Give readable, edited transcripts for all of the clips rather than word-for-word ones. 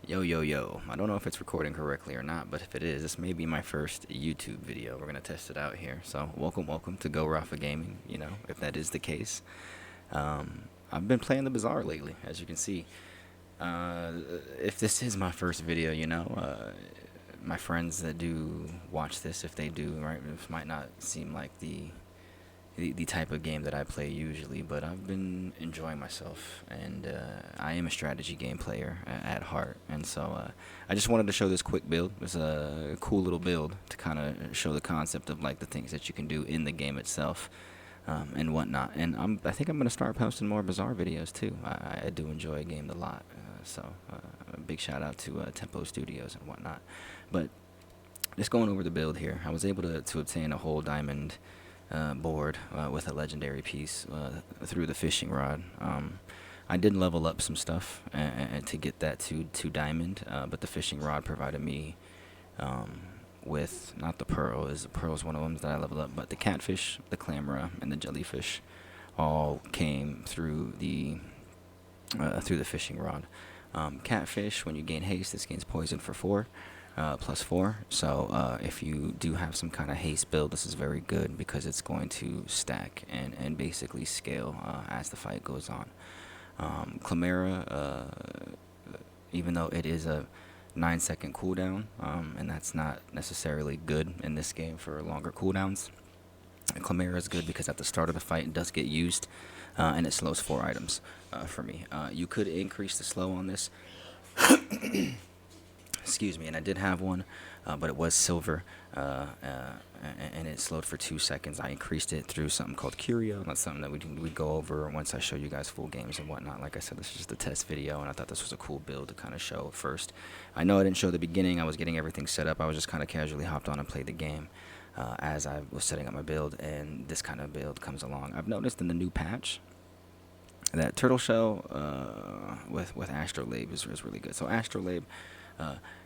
Yo, yo, yo. I don't know if it's recording correctly or not, but if it is, this may be my first YouTube video. We're going to test it out here. So, welcome to GoRapha Gaming, if that is the case. I've been playing the Bazaar lately, as you can see. Uh, if this is my first video, my friends that do watch this, if they do, right, this might not seem like the type of game that I play usually, but I've been enjoying myself, and I am a strategy game player at heart, and so I just wanted to show this quick build. It's a cool little build to kind of show the concept of like the things that you can do in the game itself, and whatnot. And I think I'm gonna start posting more Bazaar videos too. I do enjoy a game a lot, a big shout out to Tempo Studios and whatnot. But just going over the build here, I was able to obtain a whole diamond board with a legendary piece through the fishing rod. I did level up some stuff to get that to diamond, but the fishing rod provided me with not the pearl. The pearl is one of them that I leveled up, but the catfish, the clamera, and the jellyfish all came through the fishing rod. Catfish, when you gain haste, this gains poison for 4. +4. So if you do have some kind of haste build, this is very good because it's going to stack and basically scale as the fight goes on. Chimera, even though it is a 9-second cooldown, and that's not necessarily good in this game for longer cooldowns. Chimera is good because at the start of the fight it does get used, and it slows 4 items for me. You could increase the slow on this. Excuse me, and I did have one, but it was silver, and it slowed for 2 seconds. I increased it through something called Curio. That's something that we go over once I show you guys full games and whatnot. Like I said, this is just a test video, and I thought this was a cool build to kind of show first. I know I didn't show the beginning. I was getting everything set up. I was just kind of casually hopped on and played the game as I was setting up my build, and this kind of build comes along. I've noticed in the new patch that turtle shell with Astrolabe is really good. So Astrolabe,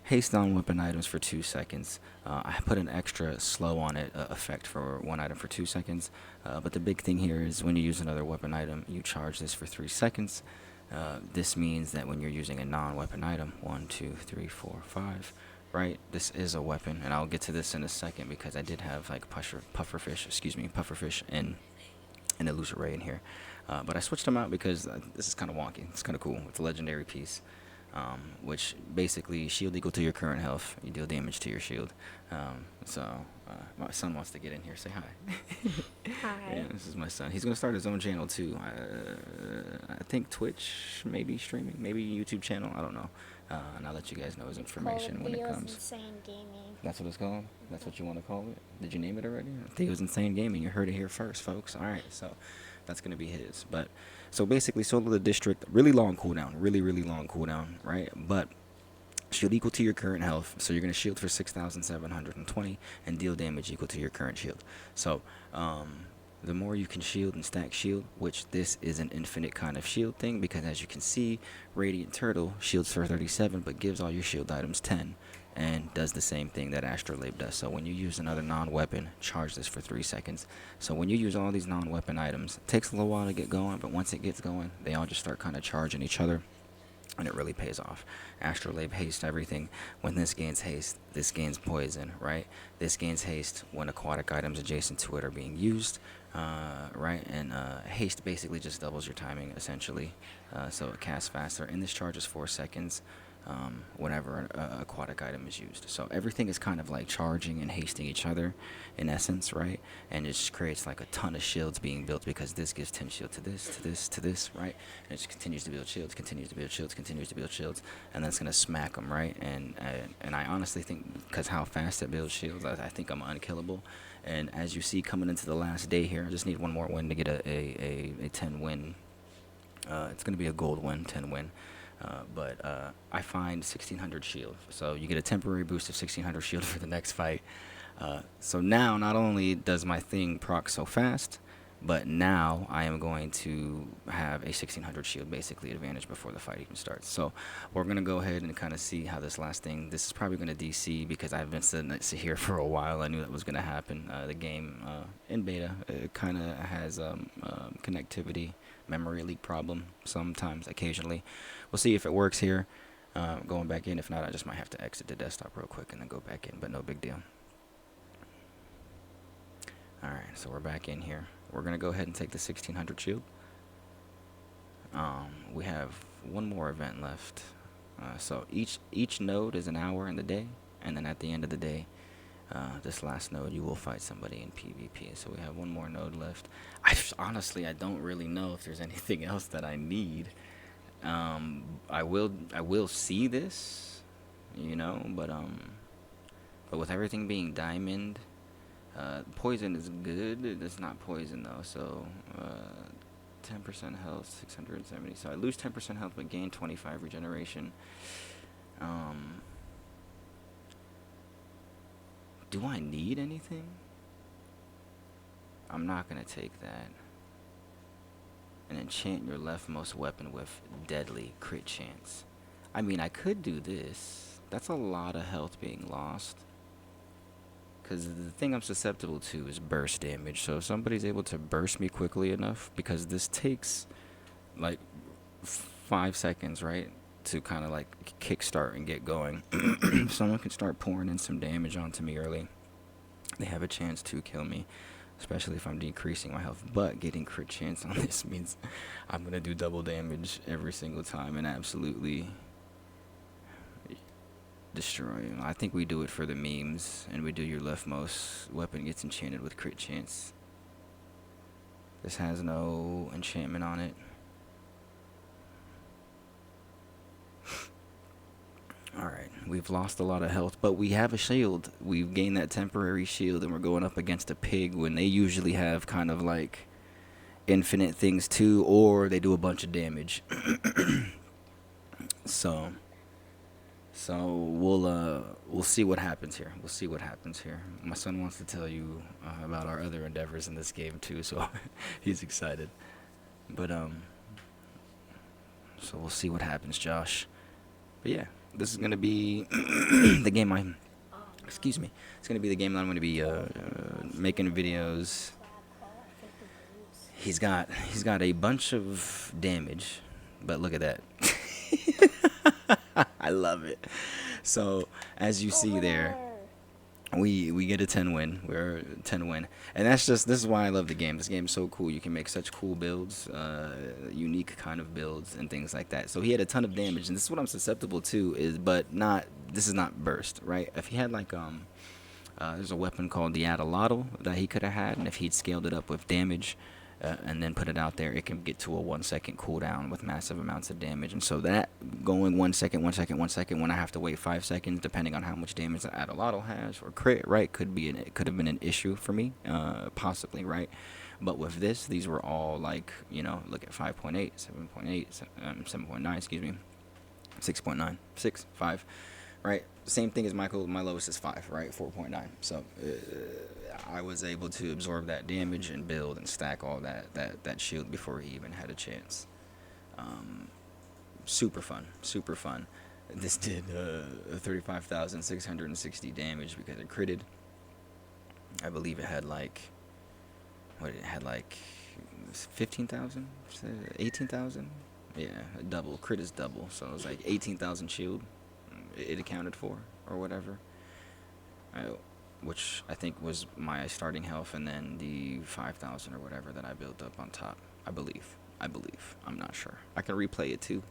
haste on weapon items for 2 seconds. I put an extra slow on it effect for 1 item for 2 seconds. But the big thing here is when you use another weapon item, you charge this for 3 seconds. This means that when you're using a non-weapon item, 1, 2, 3, 4, 5, right? This is a weapon, and I'll get to this in a second because I did have like pufferfish and an illusory ray in here. But I switched them out because this is kind of wonky. It's kind of cool. It's a legendary piece. Which basically shield equal to your current health. You deal damage to your shield. My son wants to get in here. Say hi. Hi. Yeah, this is my son. He's gonna start his own channel too. I think Twitch, maybe streaming, maybe YouTube channel. I don't know. And I'll let you guys know his information when it comes. Insane Gaming. That's what it's called. That's what you want to call it. Did you name it already? Theo's Insane Gaming. You heard it here first, folks. All right, so that's gonna be his. But so basically, Solo the District, really long cooldown, really long cooldown, right? But shield equal to your current health, so you're gonna shield for 6,720 and deal damage equal to your current shield. So the more you can shield and stack shield, which this is an infinite kind of shield thing, because as you can see, Radiant Turtle shields for 37 but gives all your shield items 10 and does the same thing that Astrolabe does. So when you use another non-weapon, charge this for 3 seconds. So when you use all these non-weapon items, it takes a little while to get going, but once it gets going, they all just start kind of charging each other, and it really pays off. Astrolabe haste everything. When this gains haste, this gains poison, right? This gains haste when aquatic items adjacent to it are being used, right? And haste basically just doubles your timing, essentially. So it casts faster, and this charges 4 seconds whenever an aquatic item is used. So everything is kind of like charging and hasting each other in essence, right? And it just creates like a ton of shields being built because this gives 10 shield to this, right? And it just continues to build shields, continues to build shields, and then it's gonna smack them, right? And I honestly think because how fast it builds shields, I think I'm unkillable. And as you see, coming into the last day here, I just need one more win to get a 10 win. It's gonna be a gold win, 10 win. But I find 1600 shield, so you get a temporary boost of 1600 shield for the next fight. So now not only does my thing proc so fast, but now I am going to have a 1600 shield basically advantage before the fight even starts. So we're going to go ahead and kind of see how this last thing, this is probably going to DC because I've been sitting here for a while. I knew that was going to happen. The game in beta kind of has connectivity memory leak problem sometimes, occasionally. We'll see if it works here. going back in. If not, I just might have to exit the desktop real quick and then go back in, but no big deal. Alright, so we're back in here. We're going to go ahead and take the 1600 shield. We have one more event left. So each node is an hour in the day, and then at the end of the day, this last node, you will fight somebody in PvP. So we have one more node left. Honestly, I don't really know if there's anything else that I need. I will see this, you know, but with everything being diamond, poison is good. It's not poison though, so 10% health, 670. So I lose 10% health but gain 25 regeneration. Do I need anything? I'm not gonna take that. And enchant your leftmost weapon with deadly crit chance. I mean, I could do this. That's a lot of health being lost. Because the thing I'm susceptible to is burst damage. So if somebody's able to burst me quickly enough, because this takes like 5 seconds, right? To kind of like kickstart and get going. Someone can start pouring in some damage onto me early. They have a chance to kill me, especially if I'm decreasing my health. But getting crit chance on this means I'm going to do double damage every single time and absolutely destroy him. I think we do it for the memes, and we do your leftmost weapon gets enchanted with crit chance. This has no enchantment on it. Alright, we've lost a lot of health, but we have a shield. We've gained that temporary shield, and we're going up against a pig when they usually have kind of like infinite things too, or they do a bunch of damage. So we'll see what happens here. We'll see what happens here. My son wants to tell you about our other endeavors in this game too, so he's excited. But so we'll see what happens, Josh. But yeah, this is gonna be the game excuse me. It's gonna be the game that I'm gonna be making videos. He's got a bunch of damage, but look at that. I love it. So as you see there, we get a 10 win. We're 10 win, and this is why I love the game. This game is so cool. You can make such cool builds, unique kind of builds and things like that. So he had a ton of damage, and this is what I'm susceptible to. This is not burst, right? If he had like there's a weapon called the Astrolabe that he could have had, and if he'd scaled it up with damage and then put it out there, it can get to a 1 second cooldown with massive amounts of damage. And so that going 1 second, 1 second, 1 second, when I have to wait 5 seconds, depending on how much damage the Astrolabe has or crit, right, could have been an issue for me, possibly, right? But with this, these were all like, you know, look at 5.8, 7.8, 7.9, excuse me, 6.9, 6, 5, right? Same thing as my lowest is 5, right? 4.9. So I was able to absorb that damage and build and stack all that shield before he even had a chance. Super fun, super fun. This did 35,660 damage because it critted. I believe it had like, it had like 15,000, 18,000. Yeah, double. Crit is double, so it was like 18,000 shield. It accounted for, or whatever. Which I think was my starting health, and then the 5,000 or whatever that I built up on top. I believe. I'm not sure. I can replay it too.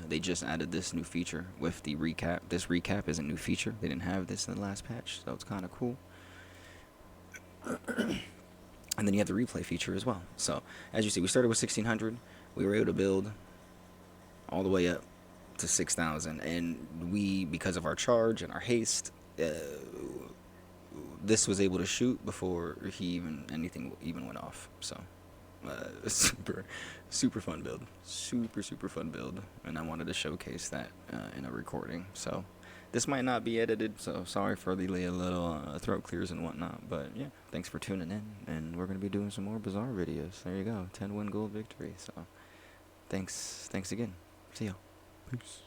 They just added this new feature with the recap. This recap is a new feature. They didn't have this in the last patch, so it's kind of cool. And then you have the replay feature as well. So as you see, we started with 1600. We were able to build all the way up to 6,000, and we, because of our charge and our haste, this was able to shoot before anything went off. So super fun build, super fun build, and I wanted to showcase that in a recording. So this might not be edited, so sorry for the little throat clears and whatnot, but yeah, thanks for tuning in, and we're gonna be doing some more Bazaar videos. There you go, 10 win gold victory. So thanks again. See y'all. Peace.